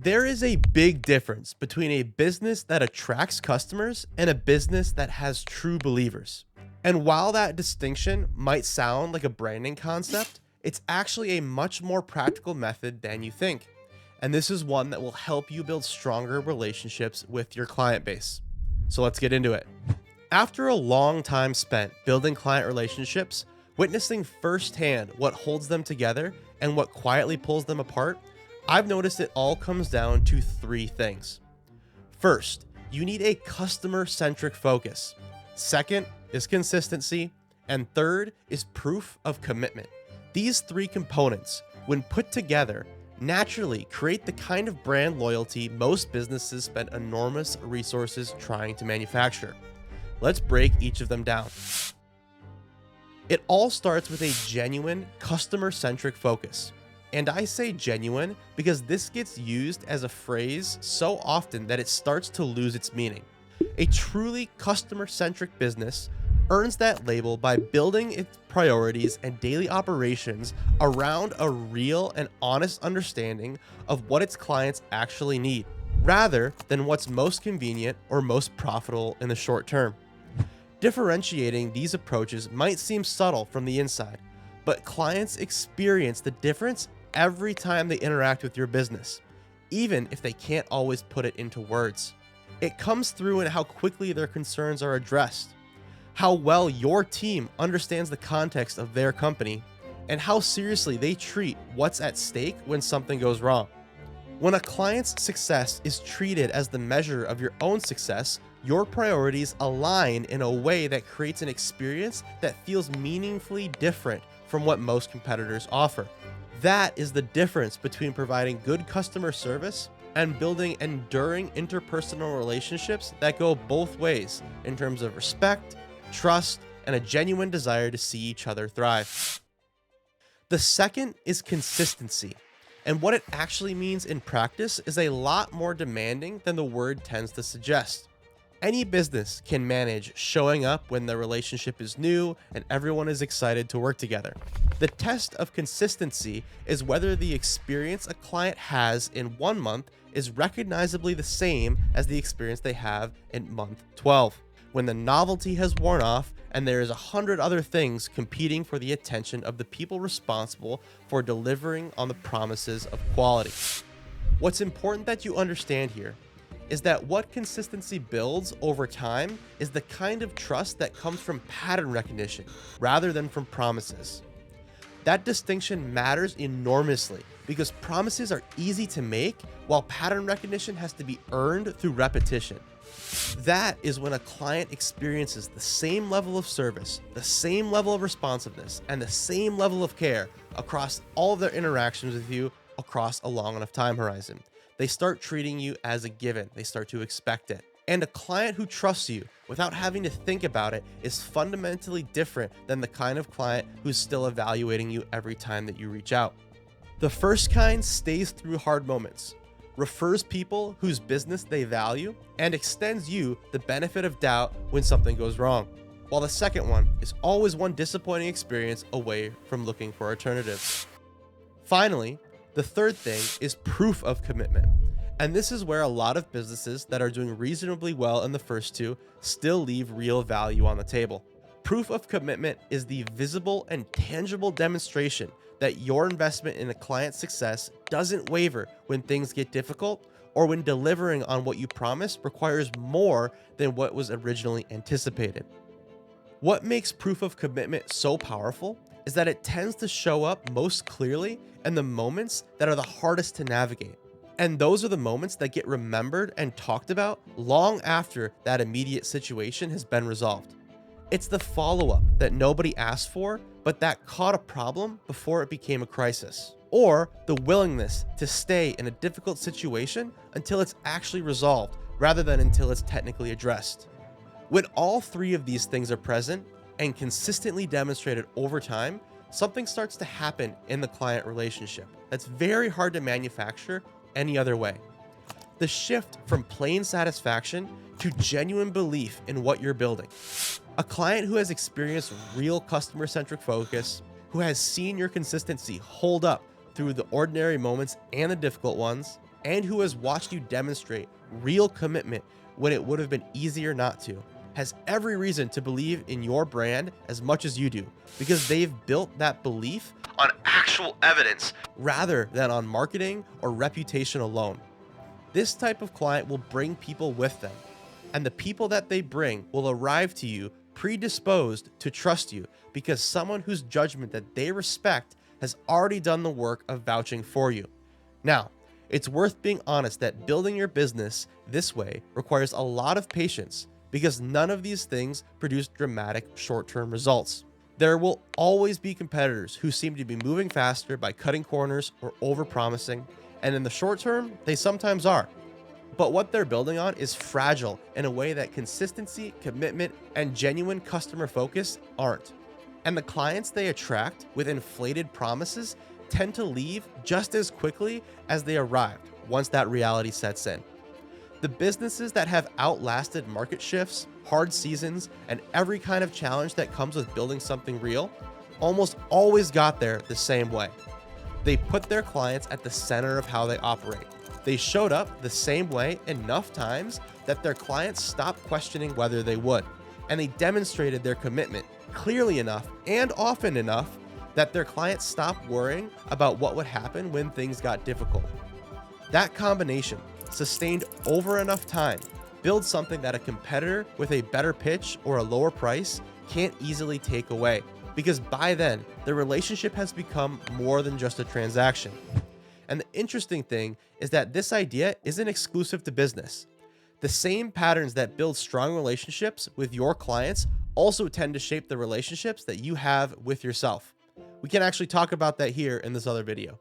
There is a big difference between a business that attracts customers and a business that has true believers. And while that distinction might sound like a branding concept, it's actually a much more practical method than you think. And this is one that will help you build stronger relationships with your client base. So let's get into it. After a long time spent building client relationships, witnessing firsthand what holds them together and what quietly pulls them apart, I've noticed it all comes down to three things. First, you need a customer-centric focus. Second is consistency. And third is proof of commitment. These three components, when put together, naturally create the kind of brand loyalty most businesses spend enormous resources trying to manufacture. Let's break each of them down. It all starts with a genuine, customer-centric focus. And I say genuine because this gets used as a phrase so often that it starts to lose its meaning. A truly customer-centric business earns that label by building its priorities and daily operations around a real and honest understanding of what its clients actually need, rather than what's most convenient or most profitable in the short term. Differentiating these approaches might seem subtle from the inside, but clients experience the difference every time they interact with your business, even if they can't always put it into words. It comes through in how quickly their concerns are addressed, how well your team understands the context of their company, and how seriously they treat what's at stake when something goes wrong. When a client's success is treated as the measure of your own success, your priorities align in a way that creates an experience that feels meaningfully different from what most competitors offer. That is the difference between providing good customer service and building enduring interpersonal relationships that go both ways in terms of respect, trust, and a genuine desire to see each other thrive. The second is consistency, and what it actually means in practice is a lot more demanding than the word tends to suggest. Any business can manage showing up when the relationship is new and everyone is excited to work together. The test of consistency is whether the experience a client has in 1 month is recognizably the same as the experience they have in month 12, when the novelty has worn off and there is 100 other things competing for the attention of the people responsible for delivering on the promises of quality. What's important that you understand here is that what consistency builds over time is the kind of trust that comes from pattern recognition rather than from promises. That distinction matters enormously because promises are easy to make while pattern recognition has to be earned through repetition. That is when a client experiences the same level of service, the same level of responsiveness, and the same level of care across all of their interactions with you across a long enough time horizon. They start treating you as a given. They start to expect it. And a client who trusts you without having to think about it is fundamentally different than the kind of client who's still evaluating you every time that you reach out. The first kind stays through hard moments, refers people whose business they value, and extends you the benefit of doubt when something goes wrong. While the second one is always one disappointing experience away from looking for alternatives. Finally, the third thing is proof of commitment. And this is where a lot of businesses that are doing reasonably well in the first two still leave real value on the table. Proof of commitment is the visible and tangible demonstration that your investment in a client's success doesn't waver when things get difficult or when delivering on what you promised requires more than what was originally anticipated. What makes proof of commitment so powerful is that it tends to show up most clearly in the moments that are the hardest to navigate. And those are the moments that get remembered and talked about long after that immediate situation has been resolved. It's the follow-up that nobody asked for, but that caught a problem before it became a crisis. Or the willingness to stay in a difficult situation until it's actually resolved, rather than until it's technically addressed. When all three of these things are present and consistently demonstrated over time, something starts to happen in the client relationship that's very hard to manufacture any other way. The shift from plain satisfaction to genuine belief in what you're building. A client who has experienced real customer-centric focus, who has seen your consistency hold up through the ordinary moments and the difficult ones, and who has watched you demonstrate real commitment when it would have been easier not to, has every reason to believe in your brand as much as you do, because they've built that belief on actual evidence rather than on marketing or reputation alone. This type of client will bring people with them, and the people that they bring will arrive to you predisposed to trust you, because someone whose judgment that they respect has already done the work of vouching for you. Now, it's worth being honest that building your business this way requires a lot of patience, because none of these things produce dramatic short-term results. There will always be competitors who seem to be moving faster by cutting corners or overpromising, and in the short term, they sometimes are. But what they're building on is fragile in a way that consistency, commitment, and genuine customer focus aren't. And the clients they attract with inflated promises tend to leave just as quickly as they arrived once that reality sets in. The businesses that have outlasted market shifts, hard seasons, and every kind of challenge that comes with building something real almost always got there the same way. They put their clients at the center of how they operate. They showed up the same way enough times that their clients stopped questioning whether they would, and they demonstrated their commitment clearly enough and often enough that their clients stopped worrying about what would happen when things got difficult. That combination, sustained over enough time, builds something that a competitor with a better pitch or a lower price can't easily take away, because by then, the relationship has become more than just a transaction. And the interesting thing is that this idea isn't exclusive to business. The same patterns that build strong relationships with your clients also tend to shape the relationships that you have with yourself. We can actually talk about that here in this other video.